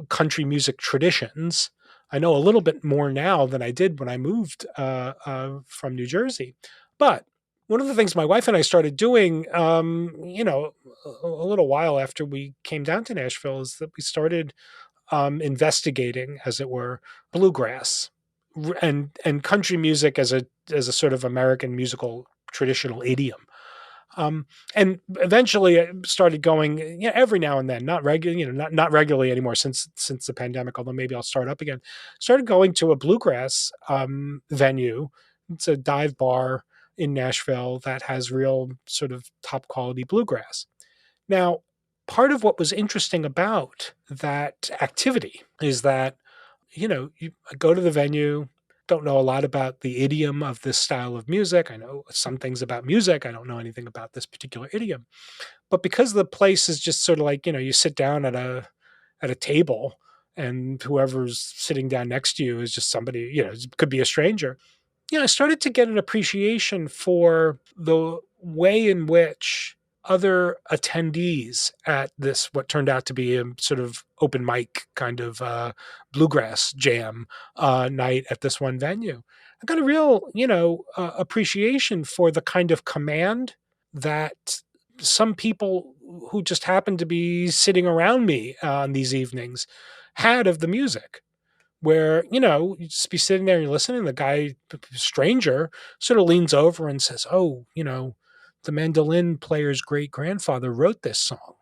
country music traditions. I know a little bit more now than I did when I moved from New Jersey. But one of the things my wife and I started doing, a little while after we came down to Nashville, is that we started investigating, as it were, bluegrass and country music as a sort of American musical traditional idiom. And eventually I started going, every now and then, not regularly, not regularly anymore since the pandemic, although maybe I'll start up again. Started going to a bluegrass venue. It's a dive bar in Nashville that has real sort of top quality bluegrass. Now, part of what was interesting about that activity is that, you go to the venue, don't know a lot about the idiom of this style of music. I know some things about music. I don't know anything about this particular idiom. But because the place is just sort of like, you sit down at a table and whoever's sitting down next to you is just somebody, it could be a stranger. I started to get an appreciation for the way in which other attendees at this, what turned out to be a sort of open mic kind of bluegrass jam night at this one venue, I got a real, appreciation for the kind of command that some people who just happened to be sitting around me on these evenings had of the music. Where, you just be sitting there and you're listening, the guy, stranger, sort of leans over and says, "Oh, the mandolin player's great grandfather wrote this song."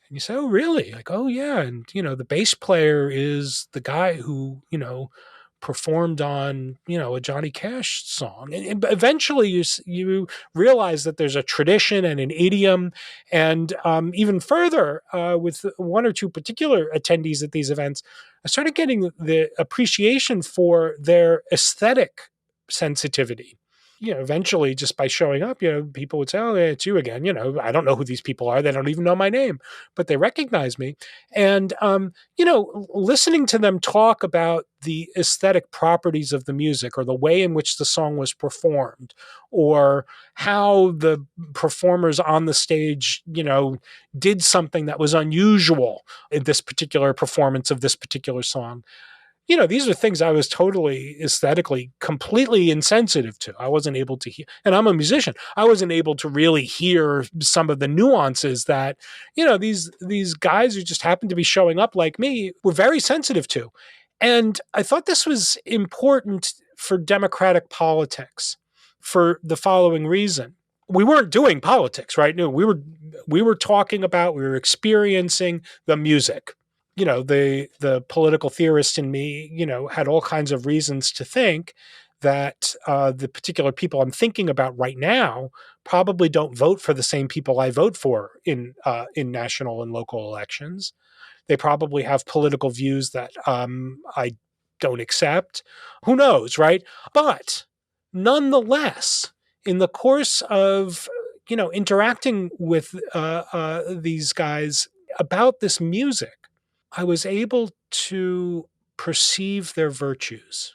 And you say, "Oh, really?" Like, "Oh, yeah." And, the bass player is the guy who, performed on, a Johnny Cash song. And eventually you realize that there's a tradition and an idiom. And even further, with one or two particular attendees at these events, I started getting the appreciation for their aesthetic sensitivity. Eventually, just by showing up, people would say, "Oh, yeah, it's you again." I don't know who these people are. They don't even know my name, but they recognize me. And, listening to them talk about the aesthetic properties of the music, or the way in which the song was performed, or how the performers on the stage, did something that was unusual in this particular performance of this particular song. These are things I was totally aesthetically completely insensitive to. I wasn't able to hear, and I'm a musician. I wasn't able to really hear some of the nuances that, these guys who just happened to be showing up like me were very sensitive to. And I thought this was important for democratic politics for the following reason. We weren't doing politics, right? No, we were talking about, we were experiencing the music. The political theorist in me, had all kinds of reasons to think that the particular people I'm thinking about right now probably don't vote for the same people I vote for in national and local elections. They probably have political views that I don't accept. Who knows, right? But nonetheless, in the course of interacting with these guys about this music, I was able to perceive their virtues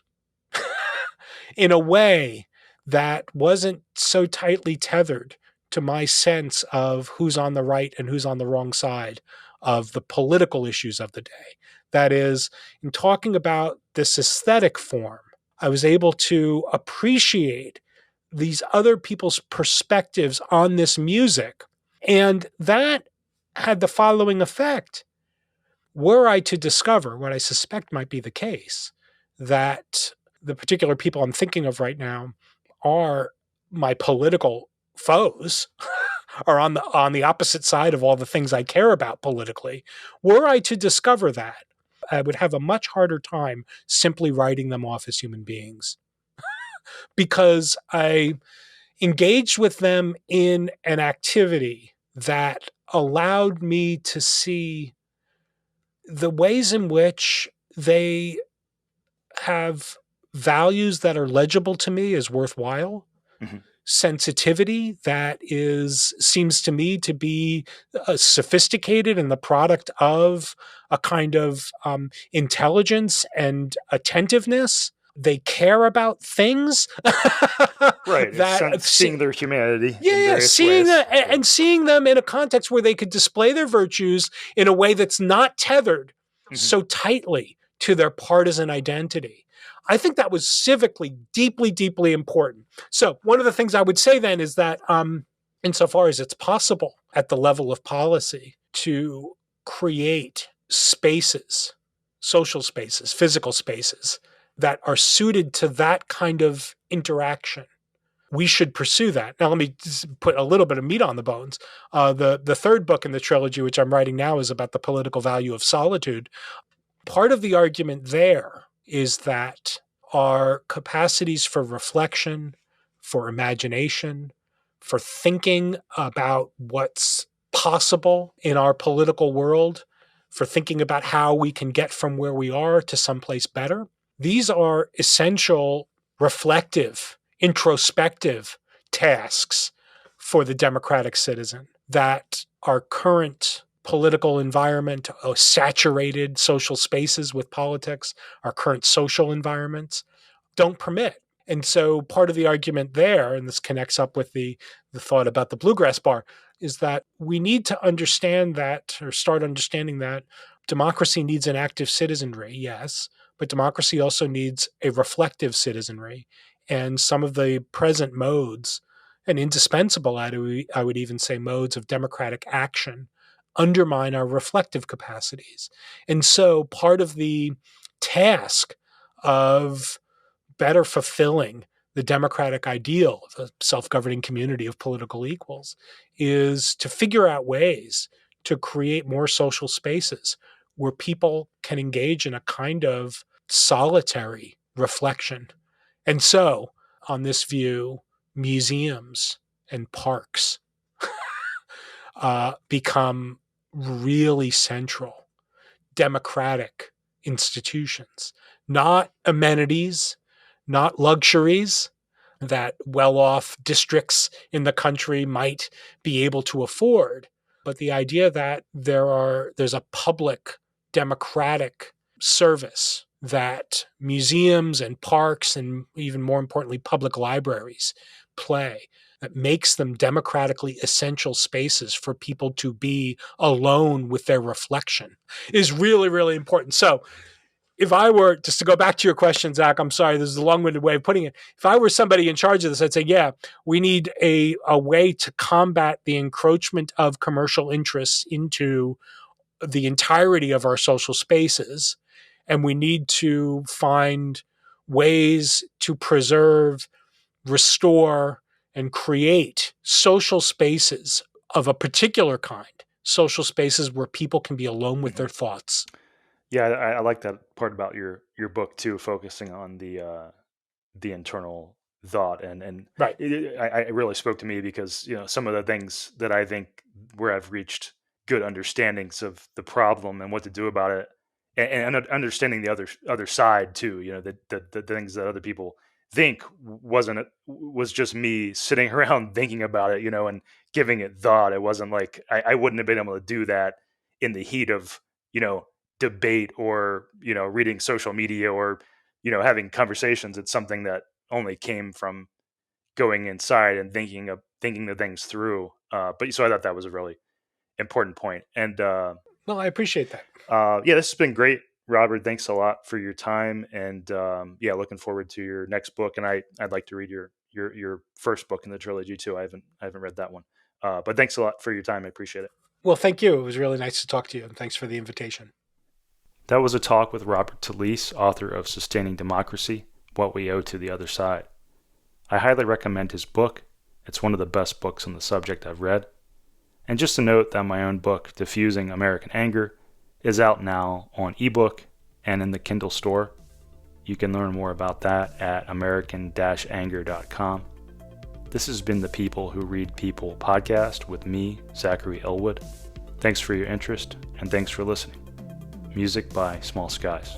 in a way that wasn't so tightly tethered to my sense of who's on the right and who's on the wrong side of the political issues of the day. That is, in talking about this aesthetic form, I was able to appreciate these other people's perspectives on this music. And that had the following effect. Were I to discover what I suspect might be the case, that the particular people I'm thinking of right now are my political foes, are on the opposite side of all the things I care about politically, were I to discover that, I would have a much harder time simply writing them off as human beings, because I engaged with them in an activity that allowed me to see the ways in which they have values that are legible to me as worthwhile, Mm-hmm. sensitivity that seems to me to be sophisticated and the product of a kind of intelligence and attentiveness. They care about things. Right. that Seeing their humanity in Yeah, various seeing ways. that and seeing them in a context where they could display their virtues in a way that's not tethered Mhm. so tightly to their partisan identity. I think that was civically deeply, deeply important. So one of the things I would say then is that, insofar as it's possible at the level of policy to create spaces, social spaces, physical spaces that are suited to that kind of interaction, we should pursue that. Now, let me just put a little bit of meat on the bones. The third book in the trilogy, which I'm writing now, is about the political value of solitude. Part of the argument there is that our capacities for reflection, for imagination, for thinking about what's possible in our political world, for thinking about how we can get from where we are to someplace better, these are essential reflective, introspective tasks for the democratic citizen that our current political environment, saturated social spaces with politics, our current social environments don't permit. And so part of the argument there, and this connects up with the thought about the bluegrass bar, is that we need to understand that, or start understanding that, democracy needs an active citizenry, yes, but democracy also needs a reflective citizenry. And some of the present modes, and indispensable, I would even say, modes of democratic action, undermine our reflective capacities. And so part of the task of better fulfilling the democratic ideal of a self-governing community of political equals is to figure out ways to create more social spaces where people can engage in a kind of solitary reflection. And so, on this view, museums and parks become really central democratic institutions, not amenities, not luxuries that well off districts in the country might be able to afford, but the idea that there's a public democratic service that museums and parks, and even more importantly, public libraries play, that makes them democratically essential spaces for people to be alone with their reflection, is really, really important. So if I were, just to go back to your question, Zach, I'm sorry, this is a long-winded way of putting it. If I were somebody in charge of this, I'd say, yeah, we need a way to combat the encroachment of commercial interests into the entirety of our social spaces. And we need to find ways to preserve, restore, and create social spaces of a particular kind, social spaces where people can be alone with their thoughts. Yeah, I like that part about your book too, focusing on the internal thought, and Right. it really spoke to me because some of the things that I think where I've reached good understandings of the problem and what to do about it, and understanding the other side too. The things that other people think was just me sitting around thinking about it, and giving it thought. It wasn't like I wouldn't have been able to do that in the heat of debate, or reading social media, or having conversations. It's something that only came from going inside and thinking the things through. But so I thought that was a really important point. And Well, I appreciate that. yeah, this has been great, Robert. Thanks a lot for your time. And yeah, looking forward to your next book. And I'd like to read your first book in the trilogy too. I haven't read that one. But thanks a lot for your time. I appreciate it. Well, thank you. It was really nice to talk to you, and thanks for the invitation. That was a talk with Robert Talisse, author of Sustaining Democracy: What We Owe to the Other Side. I highly recommend his book. It's one of the best books on the subject I've read. And just to note that my own book, Diffusing American Anger, is out now on ebook and in the Kindle store. You can learn more about that at american-anger.com. This has been the People Who Read People podcast with me, Zachary Elwood. Thanks for your interest, and thanks for listening. Music by Small Skies.